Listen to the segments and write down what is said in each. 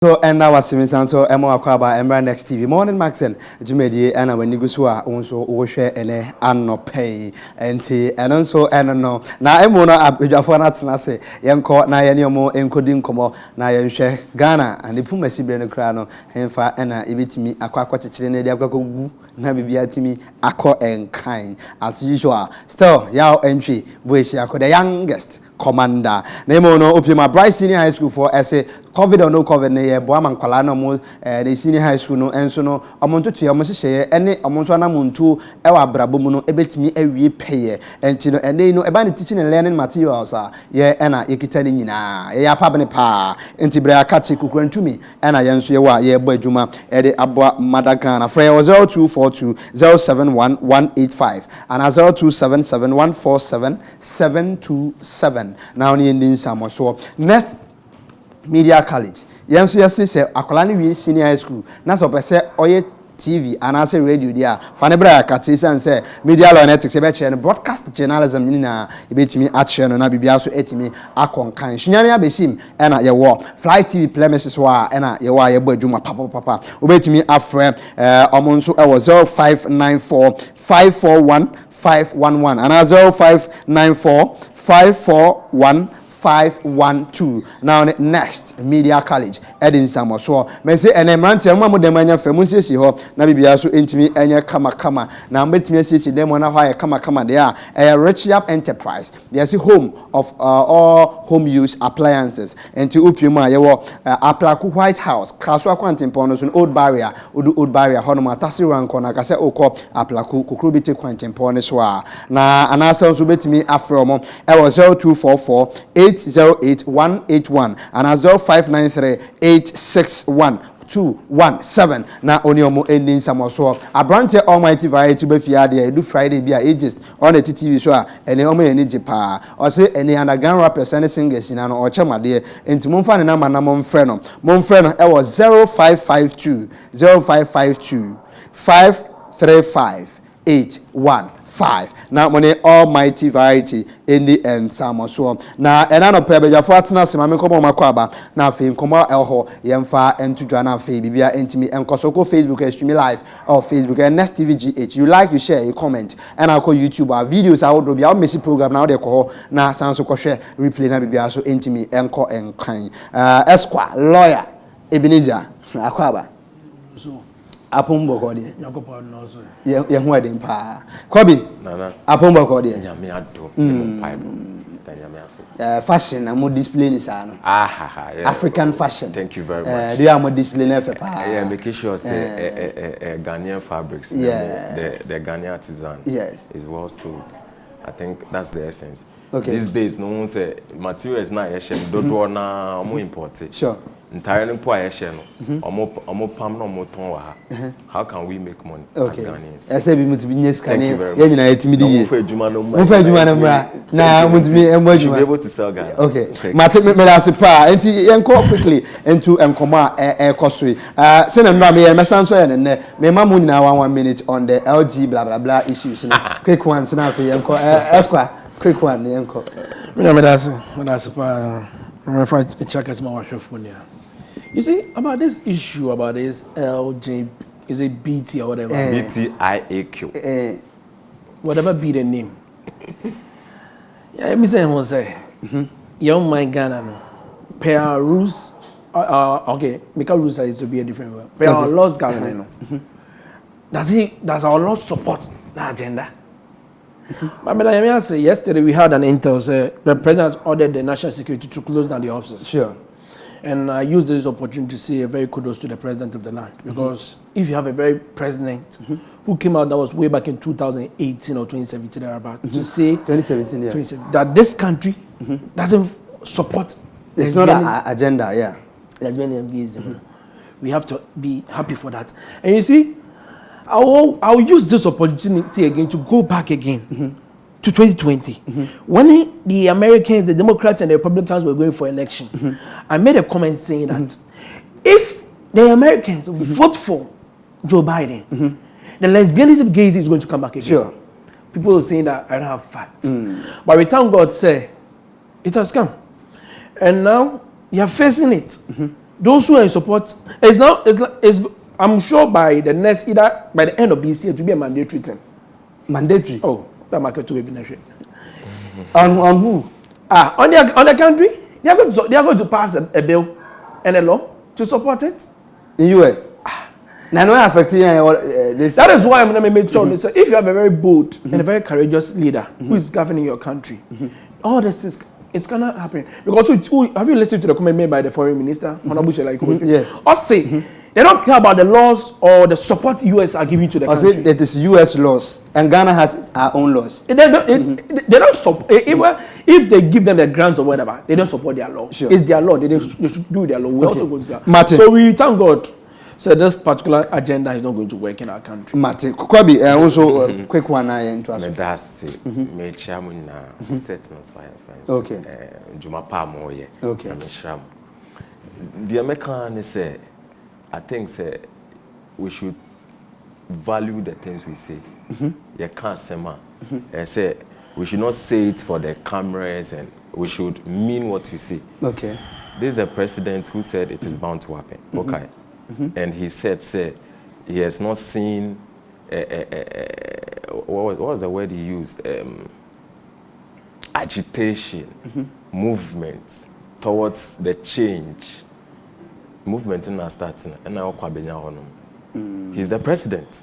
So and now was so Emma Akwaba Emra Next TV Morning Maxen Jumedi and when you go so also share and no pay and also and no now Emona Abjafana na say yanko na yanyomo encoding komo na yanhwe Ghana and the pumasi brand kra no hemfa na ebetimi akwa chichire na dia akwakogu na bibia timi akọ enkan as usual still yaw entry boys akọ the youngest commander name no opiema Bright Senior High School for essay COVID or no COVID na ye boa mankwala no mo the senior high school no enso no omonto to omo hye ene omonto na muntu e wa brabo mu no ebetimi awie peye enti no ene no eba ne teaching and learning materials ye ena yekita ni nyina ye apabne pa enti bra akachi kukurantumi ena ye nso ye wa ye bo adwuma e de aboa Madagana frey 0242 071185 and 0277147727 now ni ndin samo so next Media College. Yenso yesi se akola ni wi senior high school. Na so pese oye TV and I say radio dia. Fanebra akati say media analytics e be che broadcast journalism ni na e betimi a che no na bibia so etimi akonkan. Sunyane abesim e na ye wo Fly TV premises wa e na ye wa ye bo adwuma papa. Obetimi afre omonso e wo 0594 541 511 and 0594 541 512 now next Media College Edin Samoso me say enemrante mo dem anya famu sisi ho na bibia so entimi anya kama na mbetimi sisi dem na ho ya kama they are a Rich Up Enterprise they say home of all home use appliances enti upiuma ye wo Aplaku White House kaso akwantempo no so old barrier hono matase ranko na kase okọ Aplaku kukrubite kwantempo ne so a na anasa so betimi afro mo e wo 0244 808-181 and 0593-861-217 na oniomo ending samoso abrante almighty variety be fiade do Friday be ages on the TV so a ene omo eni jipa o say ene underground rappers and singers na no o chemade enti momfa ne na momfre no e was 0552 535 now money almighty variety in the end samoso na enano pebejafo atena sema me komo makwaba na afi komo elho yemfa entudwa na afi bibia entimi enkosoko Facebook stream live or Facebook and Next TV GH you like you share you comment and I call YouTube our videos I would be our messy program now they call na sanso ko share replay na bibia so entimi enko enkan Esquire lawyer Ebenezer akwaba Apombo kodi Yakopa no so ye hu adem pa Kobi nana Apombo kodi nyame ado pipe nyame aso fashion na mo display ni sa no yeah. African fashion thank you very much do you am display na fe pa yeah make sure say Ghanaian fabrics yeah. the Ghanaian artisan yes is well sold. I think that's the essence. Okay. These days no one say materials na yeshe dodo na mo imported. Sure. Entirely po yeshe no. Omo pam no mo ton wa ha. How can we make money as Ghanaians? I say be mutu binyes kan ye nyina yetimi di ye. Mo fa adwuma no mo fa adwuma na mra na mutu bi embo adwuma. Be able to sell Ghana. Okay. Mate me last pa enti yenko quickly into enkoma ekosoi. Say na mra me ye mesan so ye ne me ma mo nyina 1 minute on the LG blah blah blah issues na quick ones na fe yenko Esquire quick one yenko. Me that's pa if I check as my phone here. You see, about this issue, about this LJ, is it BT or whatever? BTIAQ. Whatever be the name. Yeah, me say, young my Ghana, no. Per our rules, okay, make our rules is to be a different way. Per our laws, Ghana, no. Does our law support that agenda? But I say, yesterday we had an intel say the president ordered the national security to close down the offices. Sure. And I use this opportunity to say a very kudos to the president of the land. Because if you have a very president who came out, that was way back in 2018 or 2017 thereabout, to say 2017, yeah. That this country doesn't support. It's not an agenda, yeah. Lesbianism. We have to be happy for that. And you see, I'll use this opportunity again to go back again to 2020. When the Americans, the Democrats and the Republicans were going for election, I made a comment saying that if the Americans vote for Joe Biden, the lesbianism gaze is going to come back again. Sure. People are saying that I don't have facts. But we thank God say it has come. And now you are facing it. those who are in support, I'm sure by the end of this year, to be a mandatory thing. Mandatory? Oh, that market to be mandatory. On who? On the country, they are going to pass a bill and a law to support it. In US? Now, no affecting this. That is why I'm going to make sure. So if you have a very bold and a very courageous leader who is governing your country, all this is, it's going to happen. Because have you listened to the comment made by the foreign minister, Honorable Sheila? Yes. Or say, they don't care about the laws or the support US are giving to the country. Say it is US laws and Ghana has our own laws. They don't support, if they give them the grant or whatever, they don't support their law. Sure. It's their law. They should do their law. We also go to that. Martin. So we thank God. So this particular agenda is not going to work in our country. Martin, Kwabi, also quick one I interest. Medasi, me chairman na set no fire fence. Okay. Juma pa mo ye. Okay. Me shram. The American say, I think say we should value the things we say. You can't say man. Say we should not say it for the cameras, and we should mean what we say. Okay. This is a president who said it is bound to happen. Okay. And he said, he has not seen, what was the word he used? Agitation, movement towards the change. Movement in our starting, and now he's the president.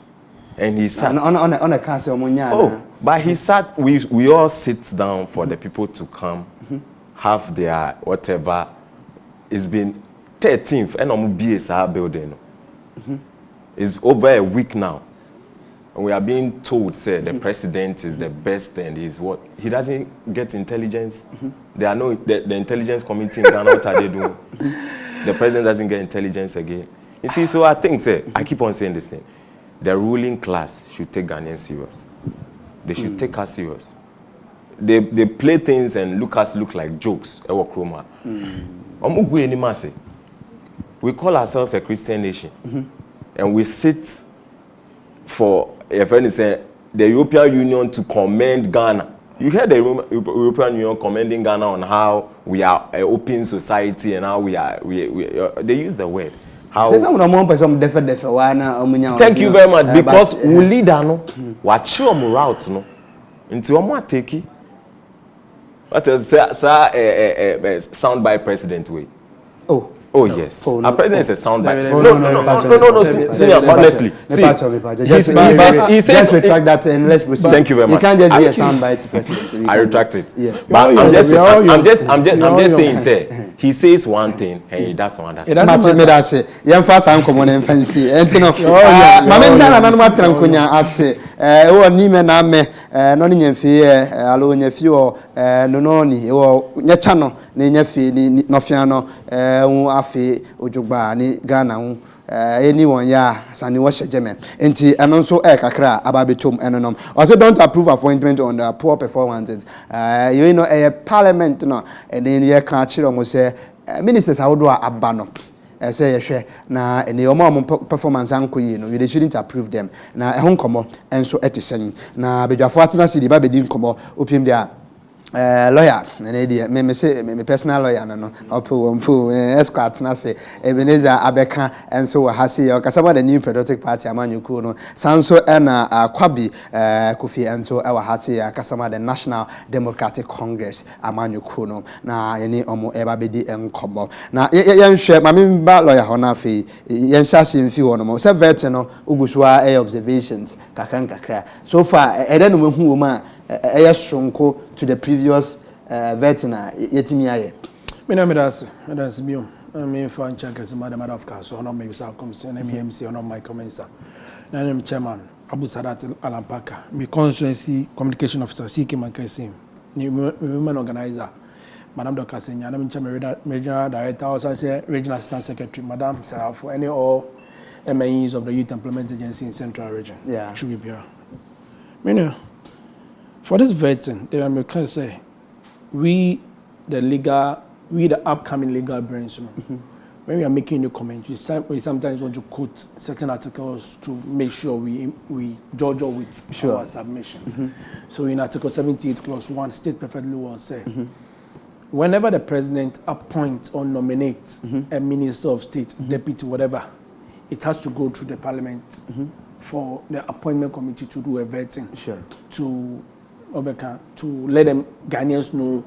And he sat. On a council, but he sat, we all sit down for the people to come, have their whatever. It's been 13th, and I'm BSR building. It's over a week now. And we are being told, say, the president is the best and he's what? He doesn't get intelligence. There are no, the intelligence committee in Ghana, what are they doing? The president doesn't get intelligence again. You see, so I think, say, I keep on saying this thing. The ruling class should take Ghanaians serious. They should take us serious. They play things and look like jokes. We call ourselves a Christian nation, and we sit for a friend say the European Union to commend Ghana. You hear the European Union commending Ghana on how we are an open society and how we are. They use the word. How? Thank you very much, because we leader no, watch your route no, into your take it. What is sound by president way? Oh yes, our president is a sound bite. No, senior, honestly. Just retract that and let's proceed. Thank you very much. You can't just be a sound bite president. I retract it. Yes. But I'm just saying, say, he says one thing and he does another. It doesn't matter. Say, young fast I'm common and fancy. And you know, Mamma Dana no matter Kunya ase. O ni me na me no ni nyefie alo nyefie o no ni o nyechano ni nyefie ni nofiano afi ojugba ni Ghana hu anyone ya sani wo shejeme enti eno nso kakra ababetom enonom also don't approve appointment on the poor performances you know parliament no and then ye kan kire mo say ministers awodo aba no say yehwe na ene omo performance anko yi no we shouldn't approve them na ehon komo enso etisen na bedwafo atena sidi ba bedi nkomo opiem dia lawyer me say me personal lawyer no opo escort na say Ebenezer Abeka enso wa hase ya kasaba the new patriotic party amanyuku no sanso na Kwabi Kofi enso e wa hase ya kasama the National Democratic Congress amanyuku no na yeni omo e ba bedi enkomo na yenhwe mame ba lawyer ho na afi yenhya hye mfi ho no mo say vet no ugusua observations kakra so far ede no mehu wo ma shrunko to the previous veteran yetimi aye me na me das biom me fan check as madam of course so no me say come say na me MC no my comments na I'm chairman Abu Sadat Alampaka me constituency communication officer CK Mankasim ni women organizer madam Dr. Senya na me chairman regional director also say regional assistant secretary madam Sarah for any all MAEs of the Youth Employment Agency in Central Region. Yeah, should be here. Me know for this vetting, the American say, we the upcoming legal brains, when we are making a comment, we sometimes want to quote certain articles to make sure we judge with our submission. So in Article 78, Clause 1, state perfectly well say, whenever the president appoints or nominates a minister of state, deputy, whatever, it has to go through the parliament for the appointment committee to do a vetting. Sure. To let them Ghanaians know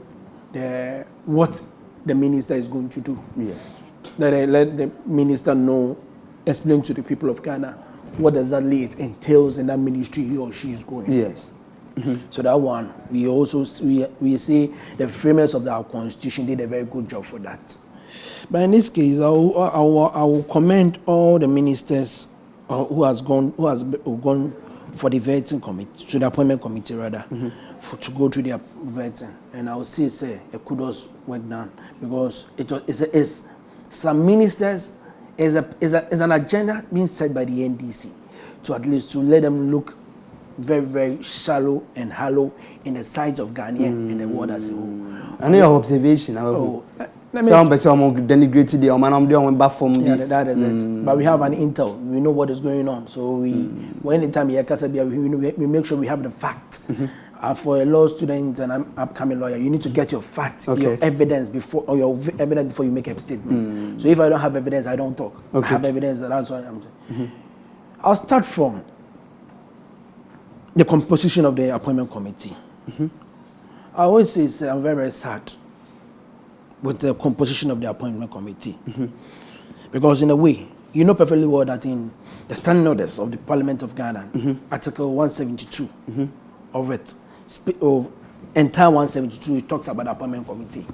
what the minister is going to do. Yes. Let the minister know, explain to the people of Ghana what exactly it entails in that ministry he or she is going. Yes. So that one, we also we see the framers of our constitution did a very good job for that. But in this case, I will commend all the ministers who has gone for the vetting committee, to the appointment committee rather, to go through their vetting, and I will say a kudos work done, because it's some ministers is an agenda being set by the NDC to at least to let them look very, very shallow and hollow in the sight of Ghana and the world as a whole. And your observation, some person denigrated the man back from that is it. But we have an intel. We know what is going on. So when anytime we make sure we have the facts. For a law student and an upcoming lawyer, you need to get your facts, your evidence before you make a statement. So if I don't have evidence, I don't talk. I have evidence, that's why I'm saying. I'll start from the composition of the appointment committee. I always say I'm very, very sad with the composition of the appointment committee. Because in a way, you know perfectly well that in the standing orders of the Parliament of Ghana, Article 172 of it, of entire 172, it talks about the appointment committee.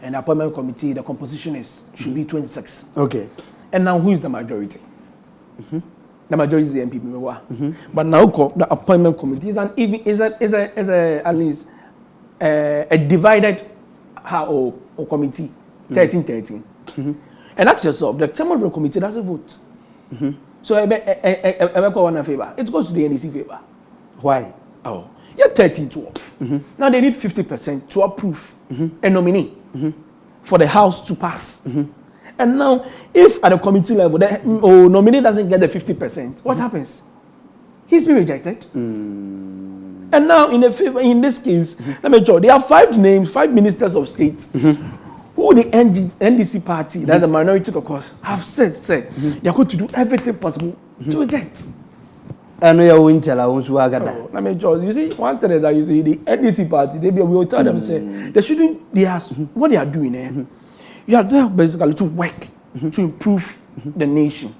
And the appointment committee, the composition should be 26. Okay. And now who is the majority? The majority is the MPP. But now the appointment committee is at least a divided committee, 13-13. And ask yourself, the chairman of the committee doesn't vote. So it goes to the NDC favor. Why? Oh, yeah, 13-12. Now they need 50% to approve a nominee for the House to pass. And now, if at the committee level, the nominee doesn't get the 50%, what happens? He's been rejected. And now, in this case, let me tell you, there are 5 ministers of state who the NDC party, that's the minority caucus, have said they are going to do everything possible to reject. I know you won't tell us who I got that. Let me tell you, see, one thing is that you see, the NDC party, we will tell them, say, they shouldn't, what they are doing, you are there basically to work, to improve the nation.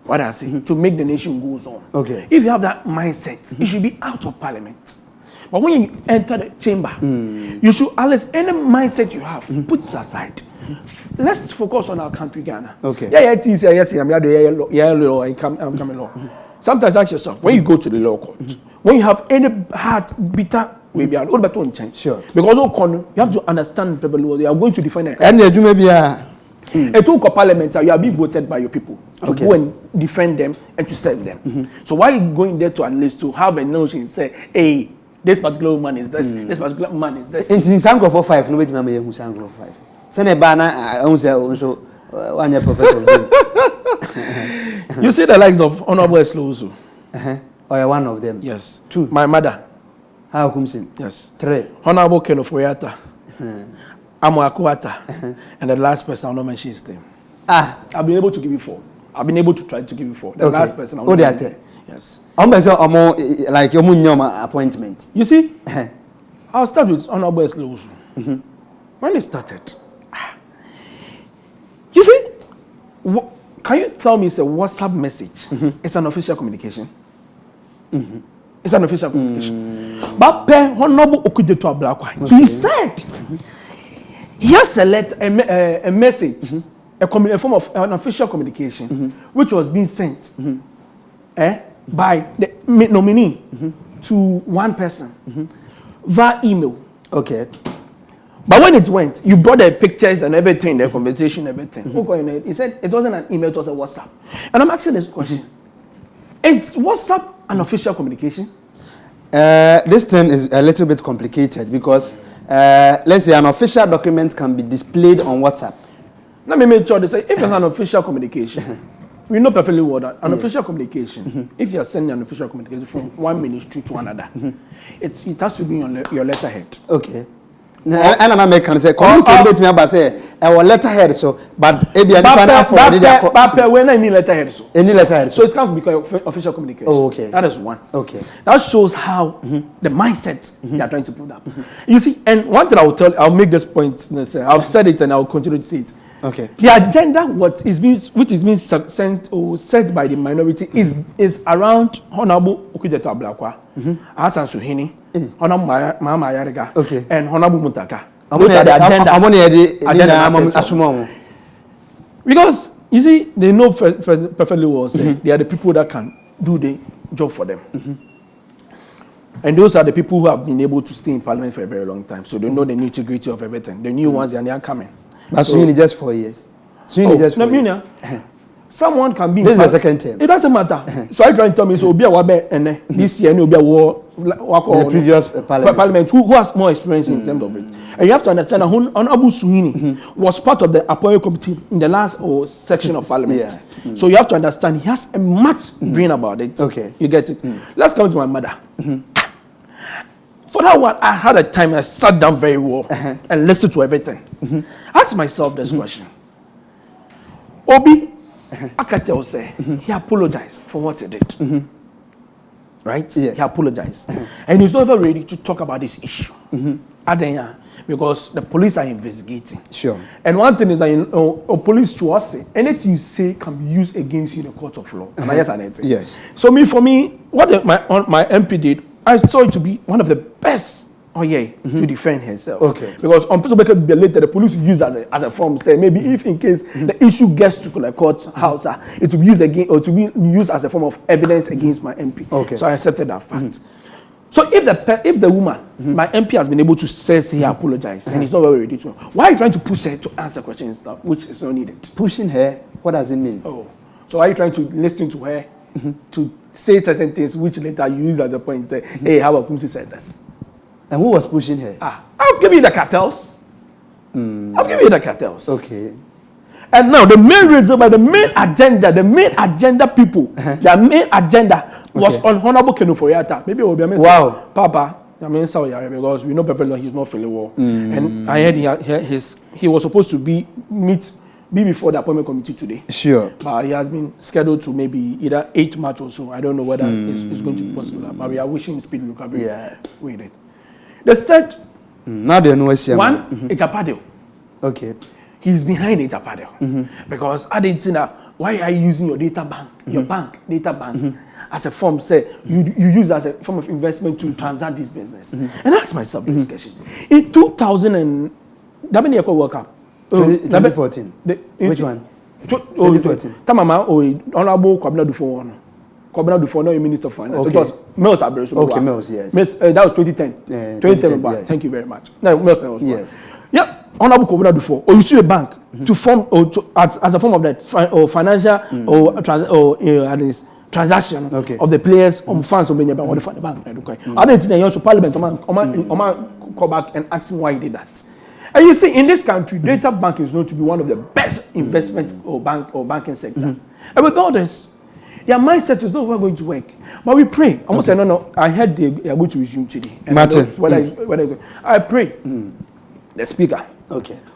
What I say, to make the nation goes on. Okay. If you have that mindset, it should be out of parliament. But when you enter the chamber, you should, at least any mindset you have, put it aside. Let's focus on our country, Ghana. Okay. I'm coming law. Sometimes ask yourself, when you go to the law court, when you have any hard, bitter, maybe an old better change. Sure. Because you have to understand people who they are going to defend it. And you may be a two parliament, you are being voted by your people to go and defend them and to serve them. So why are you going there to at least to have a notion and say, hey, this particular woman is this, this particular man is this. In Sanko for 5, no wait, Mamma, who Sanko for 5. Send a banner, I also one year professor. You see the likes of Honorable Eslozu. Or one of them. Yes. 2. My mother. How comes in? Yes. 3. Honorable Ken Oforiatta. Amo Akwata. And the last person, I'll not mention his name. I've been able to give you 4. I've been able to try to give you 4. The last person, I'll not mention. Yes. I'm more like your appointment. You see, I'll start with Honorable Eslozu. When it started, you see, can you tell me it's a WhatsApp message? It's an official communication. It's an official communication. But Honorable Okudeto Ablakwa, he said he has a message, a form of an official communication, which was being sent by the nominee to one person via email. Okay. But when it went, you brought the pictures and everything, the conversation, everything. He said it wasn't an email, it was a WhatsApp. And I'm asking this question. Is WhatsApp an official communication? This thing is a little bit complicated because, let's say, an official document can be displayed on WhatsApp. Let me make sure they say, if it's an official communication, we know perfectly well that an official communication, if you are sending an official communication from one ministry to another, it has to be on your letterhead. Okay. And I'm American say communicate me about say our letterhead so but ebi any for but when I need letterhead so any letterhead so it can't become official communication. Oh, okay. That is one. Okay. That shows how the mindset they are trying to put up. You see, and one thing I'll make this point. I've said it and I'll continue to say it. Okay. The agenda, which is being sent or set by the minority, is around Honorable Okudzeto Ablakwa, Hassan Suhini, Honorable Mahama Ayariga, okay, and Honorable Muntaka. Those are the agenda. Because you see, they know perfectly well. Say they are the people that can do the job for them. And those are the people who have been able to stay in parliament for a very long time. So they know the nitty-gritty of everything. The new ones, they are coming. But so you need just 4 years. So you need just 4 years. Someone can be. This is the second term. It doesn't matter. So I try to tell me so. Be a wabe and this year, no be a war. The previous parliament who has more experience in terms of it. And you have to understand that Honorable Suhini was part of the appointment committee in the last section of parliament. Yeah. So you have to understand he has a much brain about it. Okay, you get it. Let's come to my mother. For that one, I had a time I sat down very well and listened to everything. Ask myself this question. Obi Akatel say he apologized for what he did. Right? Yes. He apologized. And he's not even ready to talk about this issue. Because the police are investigating. Sure. And one thing is that police to us say anything you say can be used against you in the court of law. Yes. So for me, what my MP did, I saw it to be one of the best to defend himself. Okay. Because on people be later, the police use as a form, say maybe if in case the issue gets to the court house, it will be used again or to be used as a form of evidence against my MP. Okay. So I accepted that fact. So if the woman, my MP has been able to say he apologized and he's not very ready to, why are you trying to push her to answer questions which is not needed? Pushing her, what does it mean? Oh, so are you trying to listen to her to say certain things which later you use as a point and say, hey, how about Kumsi said this? And who was pushing her? I've given you the cartels. I've given you the cartels. Okay. And now the main reason, the main agenda people, their main agenda was on Honorable Kenuforiata. Maybe it will be a message. Wow. Papa, I mean, sorry, because we know perfectly well he's not feeling well. And I heard he was supposed to be before the appointment committee today. Sure. But he has been scheduled to maybe either 8 March or so. I don't know whether it's going to be possible. But we are wishing him speedy recovery. Yeah. With it. They said now they know one, Ejapadio. Okay. He's behind Ejapadio. Because I didn't see that. Why are you using your data bank, your data bank, as a form, say, you use as a form of investment to transact this business? And ask myself this question. In 2000 and that many World Cup. 2014. Which one? 2014. Tamama Honorable Kwabena Dufo. Kwabena Dufo, no Minister of Finance. Okay. It was Mills Abreso. Okay, Mills, yes. That was 2010. 2010, yeah. Thank you very much. No, Mills was one. Yes. Yeah, Honorable Kwabena Dufo. Or you see a bank to form or as a form of that financial transaction of the players on funds of the bank. I didn't think also Parliament come back and ask him why he did that. And you see, in this country, data banking is known to be one of the best investments or banking sector. And with all this, their mindset is not going to work. But we pray. I must say, no. I heard they are going to resume today. Martin. I pray the speaker,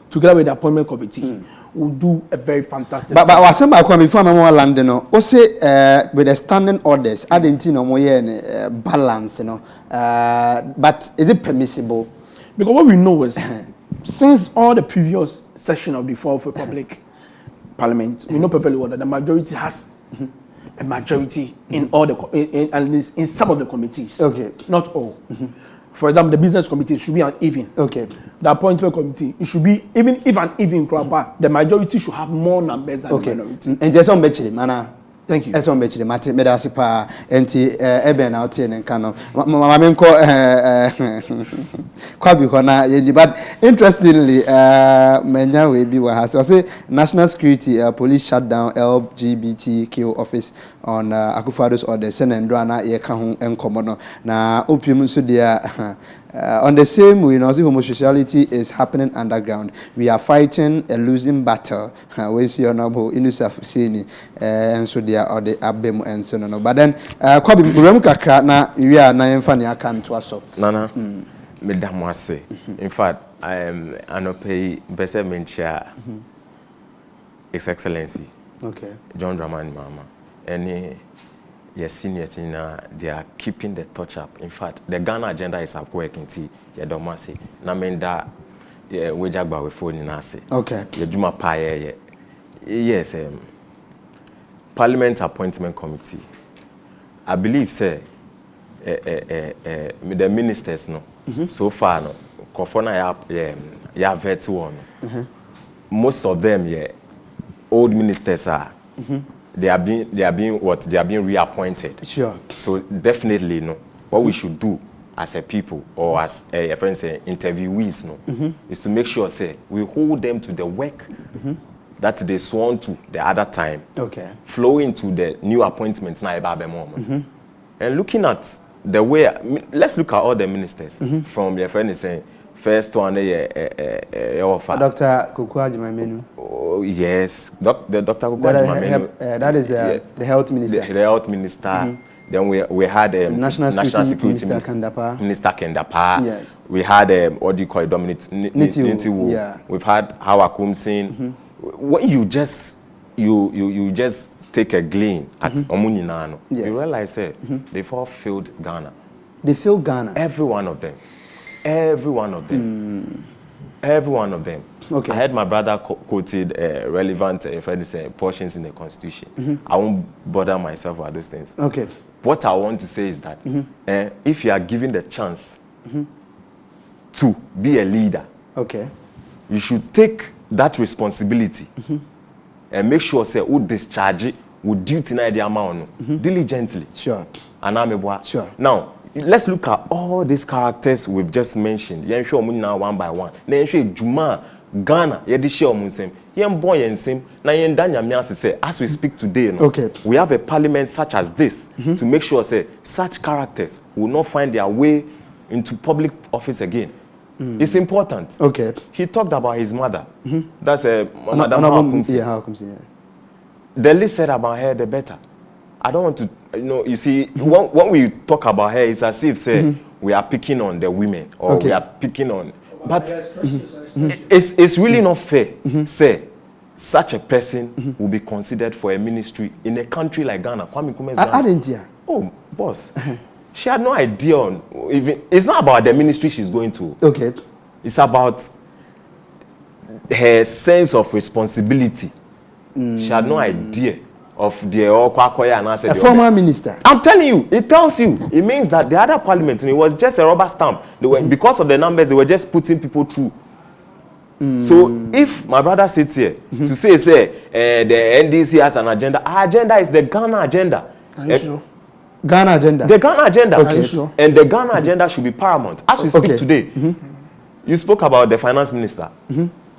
together with the appointment committee, will do a very fantastic job. But what's about before I'm landing, with the standing orders, I didn't know balance, but is it permissible? Because what we know is, since all the previous session of the Fourth Republic Parliament, we know perfectly well that the majority has a majority in all the in some of the committees. Okay. Not all. For example, the business committee should be uneven. Okay. The appointment committee, it should be even if an even crowd, the majority should have more numbers than the minority. And just on Bechile, mana. Thank you. Eso mbechile mate medasipa enti eben out here and kano mama ko kwabi ko na yedi but interestingly menya we bi wa ha so say national security police shut down LGBTQ office on Akufo-Addo's order senendro na ye ka ho enkomo no na opium so dia on the same way, homosexuality is happening underground. We are fighting a losing battle. We see honorable Inusaf Sini and so they are the Abem and so on. But then, Kwabi Muremka na we are na enfani akan to us. Nana, Madam Wase. In fact, Anope Bese Mencha, His Excellency. Okay. John Dramani Mahama. Any yes senior they are keeping the touch up. In fact, the Ghana agenda is up working tea. Yeah, domasi. Na menda yeah we jagba we phone nasi. Okay. The Juma Paye. Yes, Parliament Appointment Committee. I believe say the ministers no so far no Kofona ya vetu on. Most of them old ministers are they are being reappointed. Sure. So definitely no what we should do as a people or as a friend say interviewees no is to make sure say we hold them to the work that they sworn to the other time. Okay. Flow into the new appointments now and looking at the way let's look at all the ministers from your friend is saying first one Dr. Kukua Jumamenu. Oh yes, the Dr. Kukua Jumamenu. That is the health minister. The health minister. Then we had National Security Minister Kendapa. Minister Kendapa. Yes. We had what do you call it, Dominic Nitiwu. Yeah. We've had Hawa Kumsin. When you just take a glean at Omuninano, Yes. you realize they've all failed Ghana. They failed Ghana. Every one of them. Every one of them. Every one of them. Okay. I heard my brother quoted relevant portions in the Constitution. I won't bother myself with those things. Okay. What I want to say is that if you are given the chance to be a leader, Okay. you should take that responsibility and make sure say who discharge it with duty na the amount diligently. Sure. Sure. Now let's look at all these characters we've just mentioned. Yen show now one by one. Na yen show Juma Ghana ye di share omunsem. Yen boy yen sim na yen danya me say as we speak today no, Okay. we have a parliament such as this to make sure say such characters will not find their way into public office again. It's important. Okay. He talked about his mother. That's Madam Honorable Hakumsi. Yeah, Hakumsi, yeah. The least said about her, the better. I don't want to, you see, when we talk about her, it's as if, say, we are picking on the women or we are picking on. But it's really not fair, say, such a person will be considered for a ministry in a country like Ghana. Kwame Nkrumah's Ghana. I didn't hear. Oh, boss. She had no idea on even. It's not about the ministry she's going to. Okay. It's about her sense of responsibility. She had no idea of the Okwakoya and I said. A former minister. I'm telling you, it tells you. It means that the other parliament, it was just a rubber stamp. They were, because of the numbers, they were just putting people through. So if my brother sits here to say the NDC has an agenda, our agenda is the Ghana agenda. Are you sure? Ghana agenda. The Ghana agenda. Okay. Are you sure? And the Ghana agenda should be paramount. As we speak today, you spoke about the finance minister.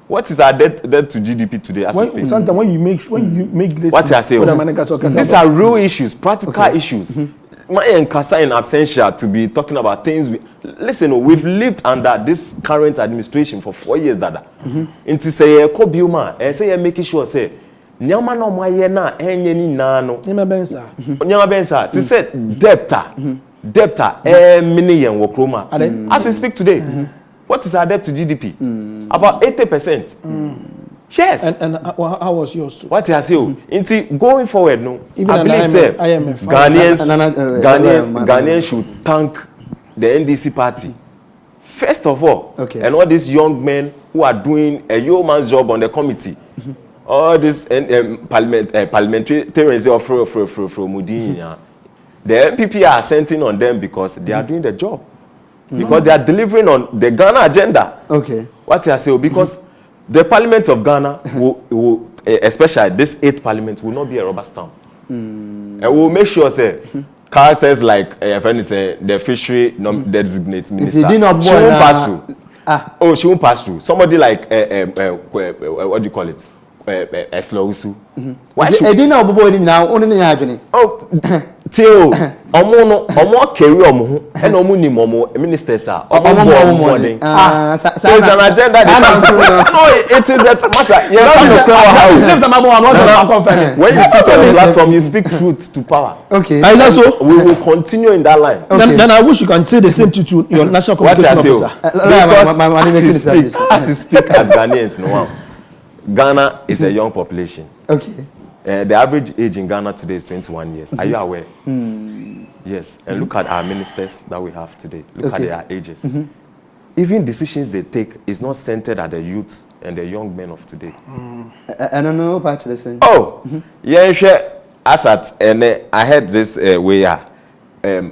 What is our debt to GDP today as we speak? Sometimes when you make this, What I say, these are real issues, practical issues. My and Kasa in absentia to be talking about things. Listen, we've lived under this current administration for 4 years, Dada. Into say, Kobiuma, and say, making sure say, Nyama no mwaye na enye ni nano. Nyama bensa. Nyama bensa. To say debtor, mini yen wokroma. As we speak today, what is our debt to GDP? About 80%. Yes. And how was yours too? What I say, into going forward, no. Even I believe say IMF. Ghanaians should thank the NDC party. First of all, and all these young men who are doing a yeoman's job on the committee. All this parliamentarians from Mudin, the MPP are assenting on them because they are doing the job. Because they are delivering on the Ghana agenda. Okay. What I say, because the Parliament of Ghana, will, especially this 8th Parliament, will not be a rubber stamp. And we'll make sure, say, characters like the fishery designate minister, she won't pass through. Oh, she won't pass through. Somebody like, what do you call it? Eslausu. Why should till omo carry omo and omo ni omo ministers are omo morning. So it's an agenda no, it is that matter. When you sit on the platform, you speak truth to power. Okay. Is that so? We will continue in that line. Okay. Then I wish you can say the same to your national communication officer. As you speak as Ghanaians, no, Ghana is a young population. Okay. The average age in Ghana today is 21 years. Are you aware? Yes. And look at our ministers that we have today. Look at their ages. Even decisions they take is not centered at the youth and the young men of today. I don't know about listen. Oh, yeah, sure. As at and I heard this way.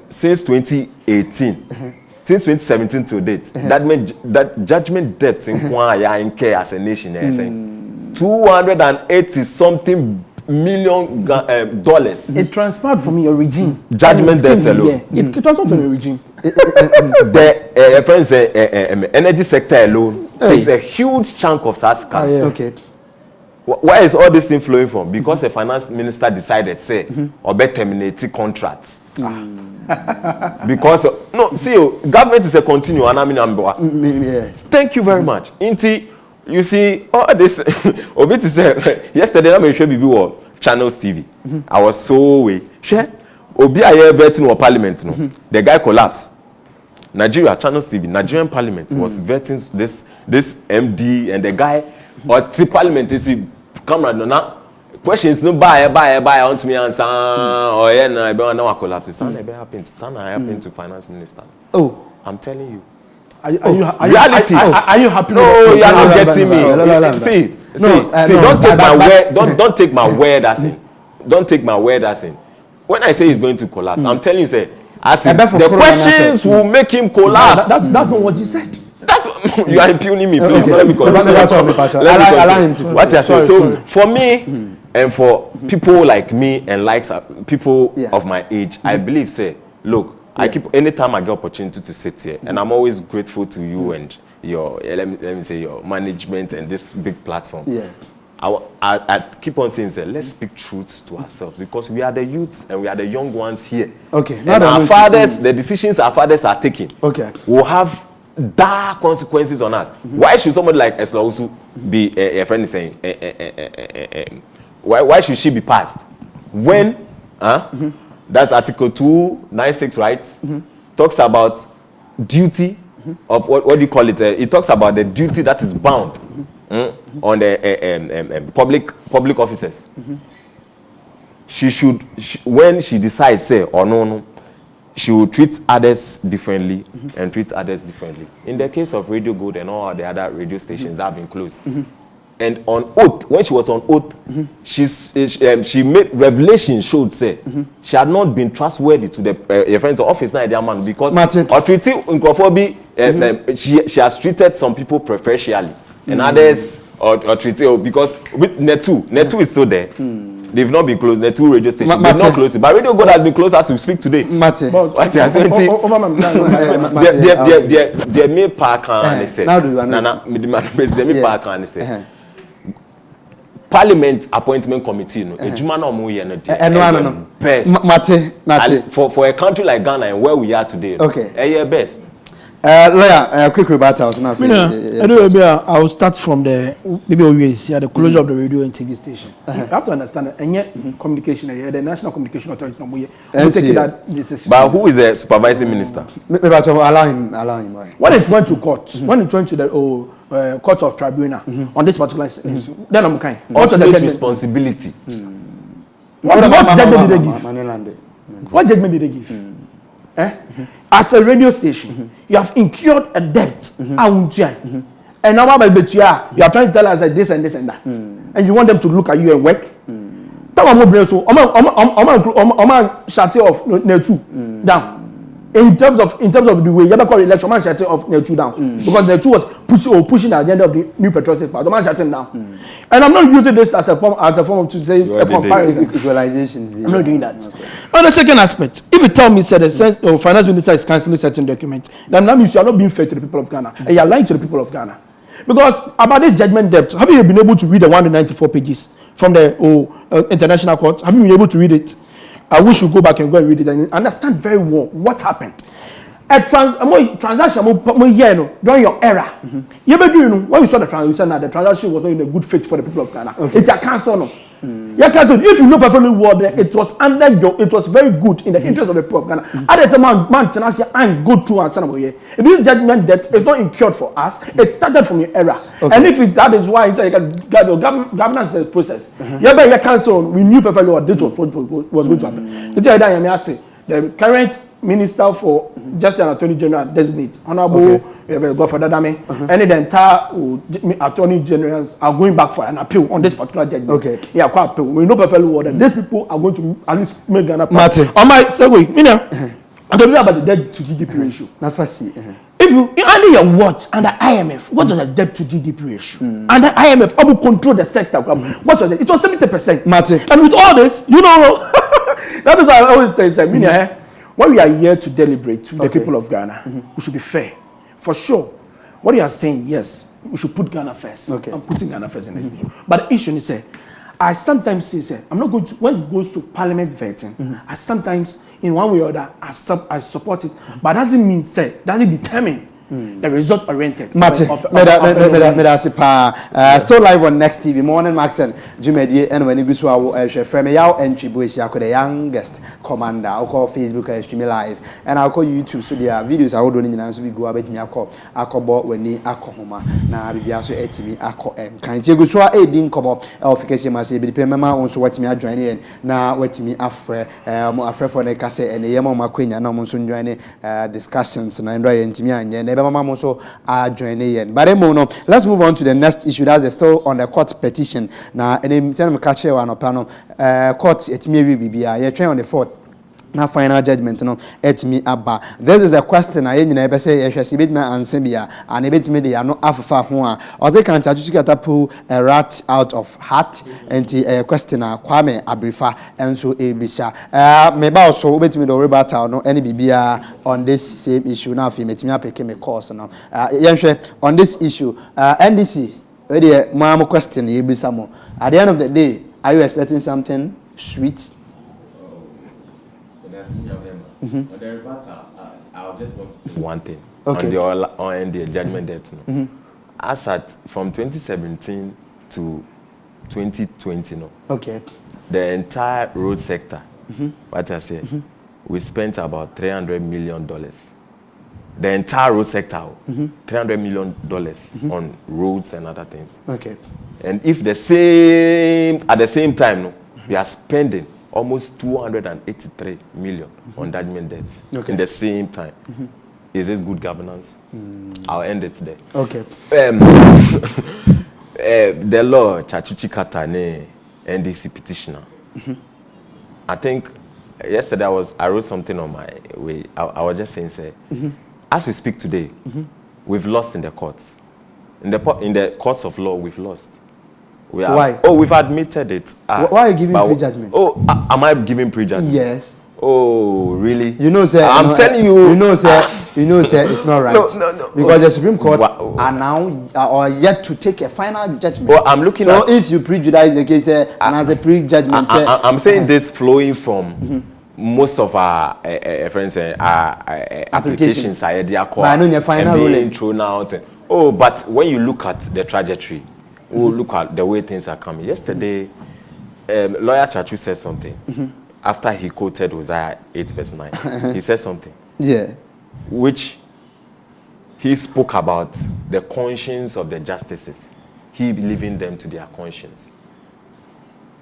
Since 2018, since 2017 to date, that judgment debts in Kwaya in care as a nation, 280 something million dollars. It transpired from your regime. Judgment debts alone. It transferred from your regime. The friends, energy sector alone is a huge chunk of SASCA. Okay. Where is all this thing flowing from? Because the finance minister decided, say, or better terminate contracts. Because no, see, government is a continuum. And I mean, yes. Thank you very much. Inti, you see, all this. Obi to say yesterday, I'm sure BB Channels TV. I was so way. Share. Obi aye vetting or parliament. No, the guy collapsed. Nigeria Channels TV, Nigerian Parliament was vetting this MD and the guy or the Parliament is camera no questions no buy want me answer or yeah na be now collapse. It's not happen to finance minister. Oh, I'm telling you. Are you happy? No, you are not getting me. See, don't take my word as in. Don't take my word as in. When I say he's going to collapse, I'm telling you, say, as in, the questions will make him collapse. That's not what you said. That's what, you are impugning me, please. Let me continue. Allow him to. What you say? So for me and for people like me and likes people of my age, I believe, say, look, I keep anytime I get opportunity to sit here, and I'm always grateful to you and your let me say your management and this big platform. Yeah. I keep on saying, say, let's speak truth to ourselves because we are the youths and we are the young ones here. Okay. And our fathers, the decisions our fathers are taking, will have dark consequences on us. Why should somebody like Esla also be a friend is saying? Why should she be passed? When? That's Article 296, right? Talks about duty of what do you call it? It talks about the duty that is bound on the public officers. She should, when she decides, say, or no, she will treat others differently and treat others differently. In the case of Radio Gold and all the other radio stations that have been closed. And on oath, when she was on oath, she made revelation showed say she had not been trustworthy to the friends of office now man because or treating she has treated some people preferentially and others or treated because with Netu is still there. They've not been closed. The two radio stations they've not closed. But Radio God has been closed as we speak today. They may park and they say. Now do you understand? They may park and they say. Parliament Appointment Committee, no, best. For a country like Ghana and where we are today, best. Lawyer, quick rebuttal. I will start from the the closure of the radio and TV station. You have to understand that, and yet communication, the National Communication Authority, but who is the supervising minister? Allow him. When it went to court, when it went to the court of tribunal on this particular issue, then I'm kind. Ultimate responsibility. What judgment did they give? What judgment did they give? As a radio station, you have incurred a debt. And now you are trying to tell us that this and this and that. And you want them to look at you and work. So shut off Netu down. In terms of the way you ever call election, man shut off Netu down. Because Netu was pushing the agenda of the new patriotic part. The man shut him down. And I'm not using this as a form to say a comparison. I'm not doing that. On the second aspect, if you tell me that the finance minister is cancelling certain documents, then that means you are not being fair to the people of Ghana. And you are lying to the people of Ghana. Because about this judgment debt, have you been able to read the 194 pages from the international court? Have you been able to read it? I wish you go back and go and read it and understand very well what happened. A transaction during your era. You when you saw the transaction, the transaction was not in a good faith for the people of Ghana. Okay. It's a cancel. No. If you know perfectly well, it was it was very good in the interest of the people of Ghana. At the man tenacity and go through and send here. This judgment that is not incurred for us. It started from your era. Okay. And if that is why governance is a process. You cancel. We knew perfectly what this was going to happen. The current Minister for Justice and Attorney General designate Honorable Godfrey Dame, and the entire Attorney Generals are going back for an appeal on this particular judgment. Okay. Yeah, quite appeal. We know perfectly well that these people are going to at least make Ghana. On my segue, I'm talking about the debt to GDP ratio. If you under your watch under IMF, what was the debt to GDP ratio? Under IMF, I will control the sector. What was it? It was 70%. And with all this, that is why I always say, when we are here to deliberate with the people of Ghana, we should be fair. For sure. What you are saying, yes, we should put Ghana first. I'm putting Ghana first in the issue. But the issue is, I sometimes say, I'm not going to, when it goes to parliament vetting, I sometimes, in one way or other, I support it. But doesn't mean, doesn't determine the result oriented. Still live on Next TV. Morning, Max and Jimmy, and when you go to our frame, Yao entry boys, the youngest commander. I'll call Facebook and stream live, and I'll call YouTube. So there are videos I will do in the we go about me. I'll call when ni homa. Na bibiaso etimi ako and can't you go to a ding kobo offication must be the mama also what me join in na what me afre for the case and the yama queen and no soon joining discussions and and Mama so are joining. But let's move on to the next issue. That's still on the court petition. Now, and then catch you on a panel. Court it may be you're trying on the 4th. Now, final judgment, et me abba. This is a question I never say, I shall bit my answer, and a bit media, no alpha one. Or they can't touch to pull a rat out of hat, and a questioner, Kwame Abrifa, and so a bisha. Maybe also wait me the rebuttal, no any BBR on this same issue. Now, if you met me up, became a course now. On this issue, NDC, Mama question, you be some more. At the end of the day, are you expecting something sweet? On the rebuttal, I just want to say one thing on the judgment debt. As at from 2017 to 2020, the entire road sector, what I say, we spent about $300 million. The entire road sector, $300 million on roads and other things. And if at the same time, we are spending almost 283 million on judgment debts in the same time. Is this good governance? I'll end it there. The law Chachuchi Katane NDC petitioner. I think yesterday I wrote something on my way. I was just saying, as we speak today, we've lost in the courts. In the courts of law, we've lost. Why? We've admitted it. Why are you giving prejudgment? Am I giving prejudgment? Yes. Oh, really? Sir. I'm telling you. Sir. It's not right. No. Because the Supreme Court are now or yet to take a final judgment. I'm looking at. So if you prejudice the case, and as a prejudgment, I'm saying this flowing from most of our friends applications are their final ruling thrown out. But when you look at the trajectory. We'll look at the way things are coming. Yesterday, lawyer Chachu said something. After he quoted Hosea 8 verse 9, he said something. Which he spoke about the conscience of the justices. He leaving them to their conscience.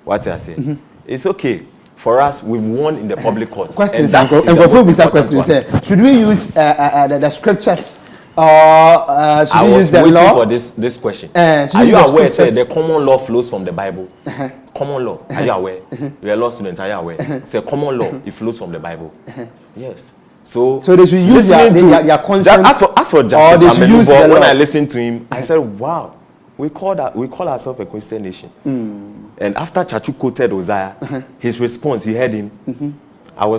What I say? It's okay. For us, we've won in the public court. Questions and before we start questions, should we use the scriptures? Should we use the law? I was waiting for this question. Are you aware that the common law flows from the Bible? Common law. Are you aware? You're a law student. Are you aware? It's a common law. It flows from the Bible. Yes. So they should use their conscience. As for Justice Amenubo, when I listened to him, I said, "Wow, we call ourselves a Christian nation." And after Chachu quoted Hosea, his response, you heard him. I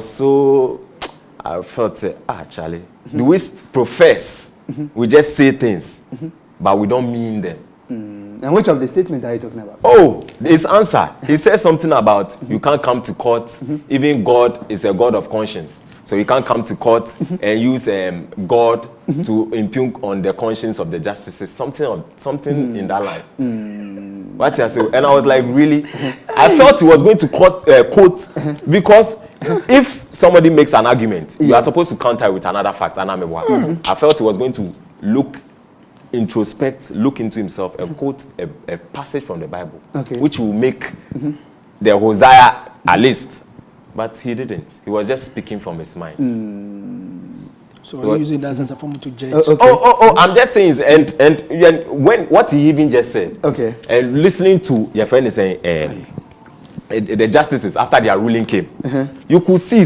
felt, Charlie, do we profess? We just say things, but we don't mean them. And which of the statements are you talking about? Oh, his answer. He said something about you can't come to court. Even God is a God of conscience. So you can't come to court and use God to impugn on the conscience of the justices. Something in that line. What I say? And I was like, really? I felt he was going to quote because if somebody makes an argument, you are supposed to counter with another fact. I felt he was going to look into himself and quote a passage from the Bible, which will make the Hosea a list. But he didn't. He was just speaking from his mind. So you're using that as a form to judge. I'm just saying, and when what he even just said, and listening to your friend is saying, the justices after their ruling came, you could see,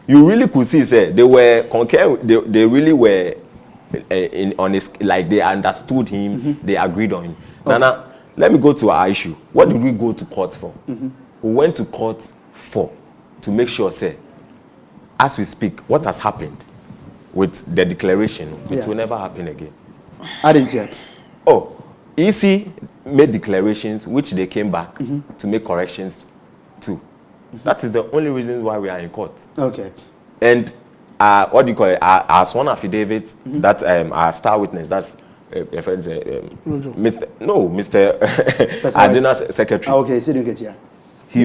you really could see, they were concerned, they really were on his, like they understood him, they agreed on him. Nana, let me go to our issue. What did we go to court for? We went to court to make sure, as we speak, what has happened with the declaration, it will never happen again. I didn't hear. Oh, EC made declarations which they came back to make corrections to. That is the only reason why we are in court. And what do you call it? Our sworn affidavit, that our star witness, that's Mr. Adina Secretary. So you get here. He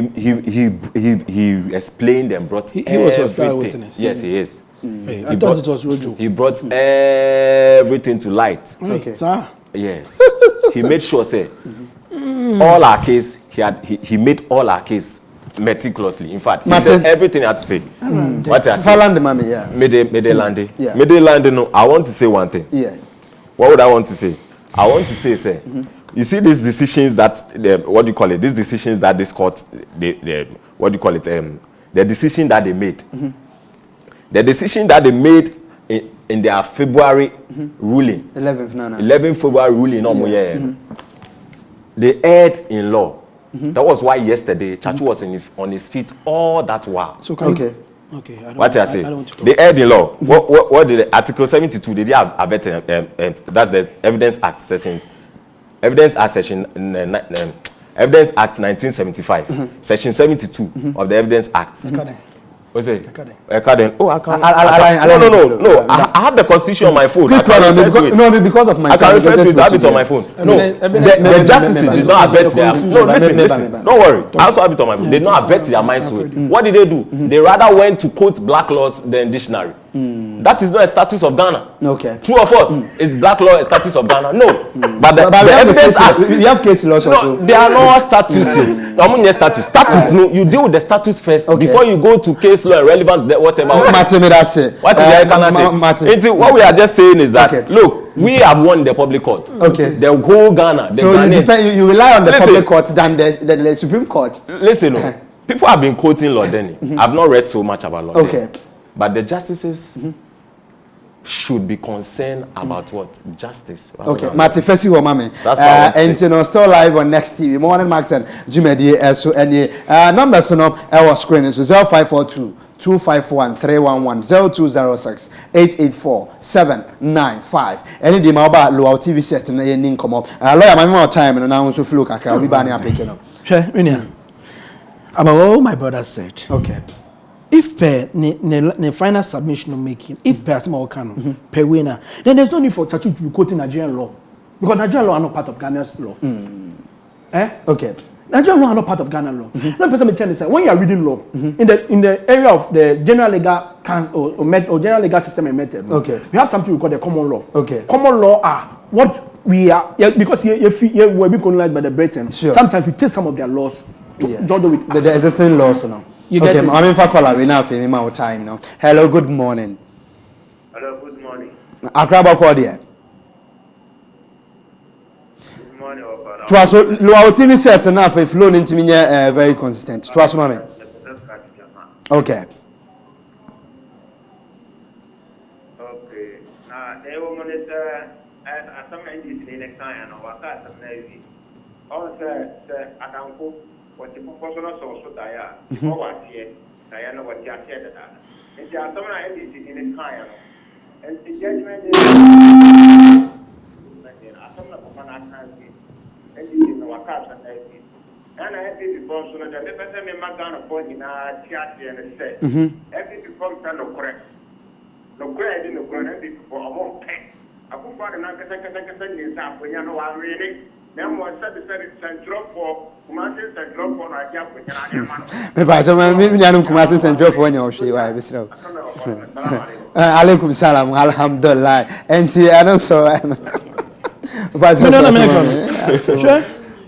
explained and brought. He was a star witness. Yes, he is. Hey, I thought it was Rojo. He brought everything to light. Sir. Yes. He made sure, all our case. He made all our case meticulously. In fact, he said everything I had to say. What I said. Mede no. I want to say one thing. Yes. What would I want to say? I want to say, you see these decisions that what do you call it? These decisions that this court, what do you call it? The decision that they made. The decision that they made in their February ruling. 11 February ruling. They erred in law. That was why yesterday Chachu was on his feet all that while. So what I say? They erred in law. What did Article 72? They did have that's the Evidence Act section. Evidence Act section. Evidence Act 1975, Section 72 of the Evidence Act. What's it? Oh, I can't. No. I have the Constitution on my phone. Because of my. I can refer to it. I have it on my phone. No, the justices did not avert their. No, listen. Don't worry. I also have it on my phone. They did not avert their minds to it. What did they do? They rather went to quote black laws than dictionary. That is not a status of Ghana. True or false? Is black law a status of Ghana? No. But the Evidence Act. We have case laws also. No, there are no statuses. Statutes. No, you deal with the status first before you go to case law and relevant whatever. What is the what we are just saying is that look, we have won the public court. The whole Ghana. So you rely on the public court than the Supreme Court. Listen, people have been quoting Lord Denny. I've not read so much about Lord Denny. But the justices should be concerned about what? Justice. Marty Fesi Womame. That's what and you know, still live on Next TV. Morning Max and Jimedi so any numbers on our screen so 0542 251 311 0206 884 795. Any the mobile Luau TV set na yen come up. Lawyer my more time and now so flow kakra we ba na picking up. About all my brother said. If the final submission of making, if per small can per winner, then there's no need for Chachu to be quoting Nigerian law. Because Nigerian law are not part of Ghana's law. Nigerian law are not part of Ghana law. Let me tell you, when you are reading law, in the area of the general legal council or general legal system and method, we have something we call the common law. Common law are what we are, because we're being colonized by the Britain. Sometimes we take some of their laws to judge with the existing laws now. I'm in for caller. We now feel my time now. Hello, good morning. Hello, good morning. Akraba Cordia. Good morning, Opara. Twaso Luau TV set enough if loan into me very consistent. Twaso mame. Okay. Now they will monitor at some entities in next time or what Navy. Also, I can go. What the proportional source of Daya, before what here, Diana, what you said that. And there are some entities in the time, and the judgment is some of the NDC no waka san NDC and NDC from so the person me magana for ina tiati and say NDC from no correct no correct no correct NDC for among ten akufo na kasa ni sa aponya no wa really na mo said central for Kumasi central for na ja aponya na ma me ba jama me nyanum Kumasi central for nya o hwe wa be sira alaikum salam alhamdulillah enti ana so but sure.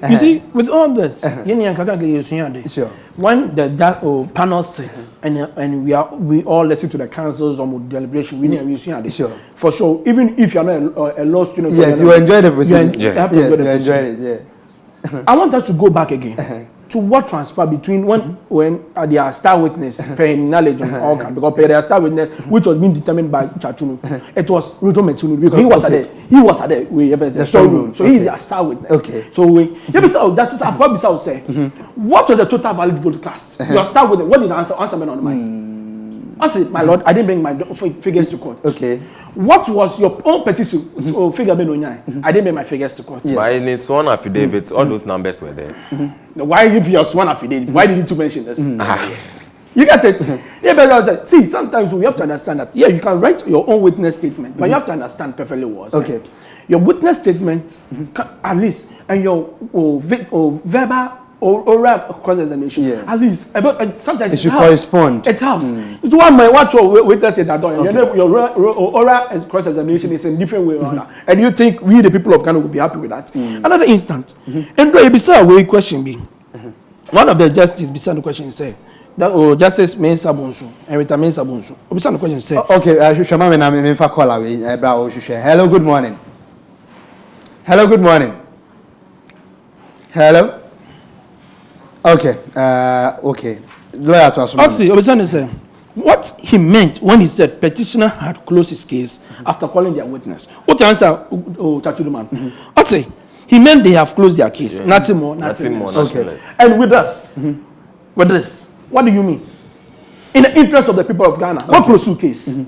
You see, with all this, sure. When the panel sits and we all listen to the councils or deliberation, we need to sure. For sure. Even if you're not a law student, yes, you enjoy the proceedings. You have to yes, you enjoy it. Yeah. I want us to go back again to what transpired between when they are star witness paying knowledge on all kinds, because they are star witness which was being determined by Chachunu. It was Ruto Metsunu because he was at the storeroom, so he is a star witness. Okay. So Justice Abba say, what was the total valid vote cast? Your star witness. What did answer me on the mind? I said, my lord, I didn't bring my figures to court. Okay. What was your own petition? Figure I didn't bring my figures to court. Yeah. But in his sworn affidavit, all those numbers were there. Why if your sworn affidavit? Why didn't you mention this? You get it? Yeah, but see, sometimes we have to understand that. Yeah, you can write your own witness statement, but you have to understand perfectly what. Okay. Your witness statement, at least, and your verbal or oral cross-examination, at least, and sometimes it should correspond. It helps. It's one my watch your witness statement. Your oral cross-examination is in different way around that. And you think we, the people of Ghana, will be happy with that? Another instant, and the beside way question be, one of the justices beside the question say that Justice Mensah Bonsu and Rita Mensah Bonsu. Beside the question say, okay, Shama me na me fa call away. Hello, good morning. Hello, good morning. Hello. Okay, okay. Lawyer to assume. I see. Obisani say, what he meant when he said petitioner had closed his case after calling their witness. What the answer, Chachuduman? I say, he meant they have closed their case. Nothing more, nothing less. Okay. And with us, with this, what do you mean? In the interest of the people of Ghana, what close your case?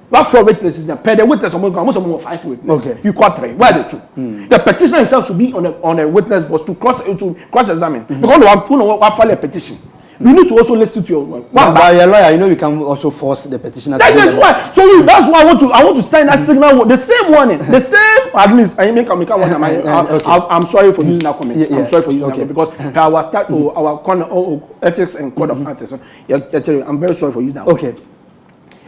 What 4 witnesses? Per the witness, most of them 5 witnesses. Okay. You caught 3. Why the 2? The petitioner himself should be on a witness box to cross-examine. Because we have to know what file a petition. We need to also listen to your but your lawyer, you know, we can also force the petitioner. That's why. So that's why I want to sign that signal. The same warning, the same. At least I make one. I'm sorry for using that comment. I'm sorry for using that comment because our ethics and code of ethics. I'm very sorry for using that. Okay.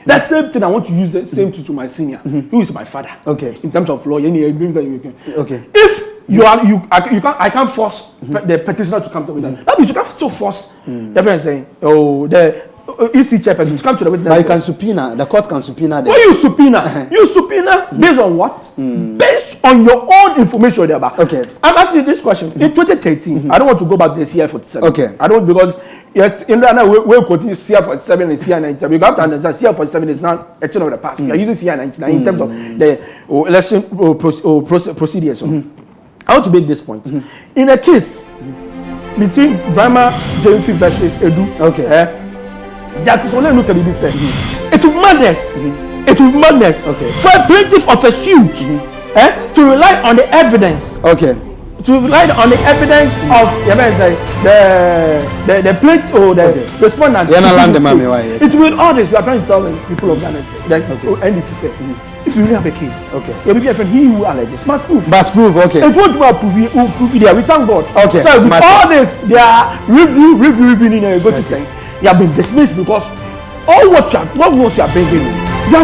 That same thing I want to use the same to my senior, who is my father. Okay. In terms of law, okay. If I can't force the petitioner to come to with that. That means you can't still force the friend saying, the EC chairperson to come to the witness. But you can subpoena. The court can subpoena. What you subpoena? You subpoena based on what? Based on your own information there back. Okay. I'm asking this question. In 2013, I don't want to go back to the CI-47. Okay. I don't because yes, in Ghana we'll continue CI-47 and CI-99. You have to understand CI-47 is not a thing of the past. We are using CI-99 in terms of the election procedures. I want to make this point. In a case between Brahma Jemfi versus Edu, okay. Justice Olenu can be said. It will madness. It will madness. Okay. For a plaintiff of a suit to rely on the evidence. Okay. To rely on the evidence of the plaintiff or the respondent. It will all this. We are trying to tell the people of Ghana that NDC said. If you really have a case, okay, your BBFN, he who alleges must prove. Must prove, okay. It won't prove it there. We thank God. Okay. So with all this, they are reviewing in a good saying. You have been dismissed because all what you are bringing, you are not